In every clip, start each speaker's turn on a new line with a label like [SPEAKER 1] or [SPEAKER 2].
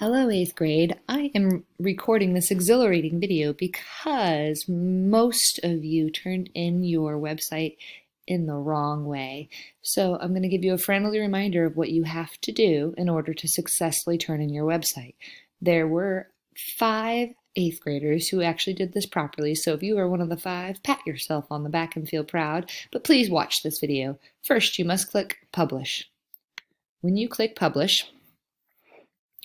[SPEAKER 1] Hello, eighth grade. I am recording this exhilarating video because most of you turned in your website in the wrong way. So I'm going to give you a friendly reminder of what you have to do in order to successfully turn in your website. There were 5 eighth graders who actually did this properly, so if you are one of the 5, pat yourself on the back and feel proud, but please watch this video. First, you must click Publish. When you click Publish,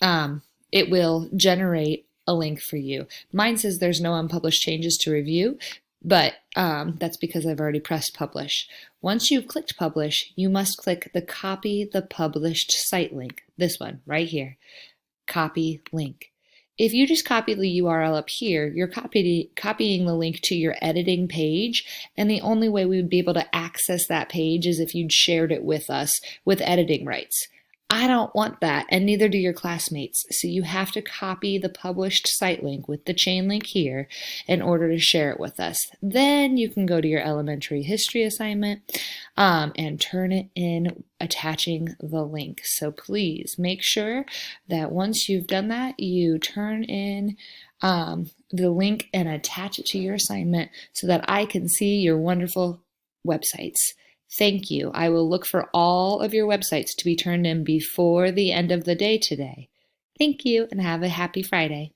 [SPEAKER 1] um, it will generate a link for you. Mine says there's no unpublished changes to review, but that's because I've already pressed publish. Once you've clicked publish, you must click the copy the published site link, this one right here, copy link. If you just copy the URL up here, you're copying the link to your editing page, and the only way we would be able to access that page is if you'd shared it with us with editing rights. I don't want that, and neither do your classmates. So you have to copy the published site link with the chain link here in order to share it with us. Then you can go to your elementary history assignment and turn it in attaching the link. So please make sure that once you've done that, you turn in the link and attach it to your assignment so that I can see your wonderful websites. Thank you. I will look for all of your websites to be turned in before the end of the day today. Thank you and have a happy Friday.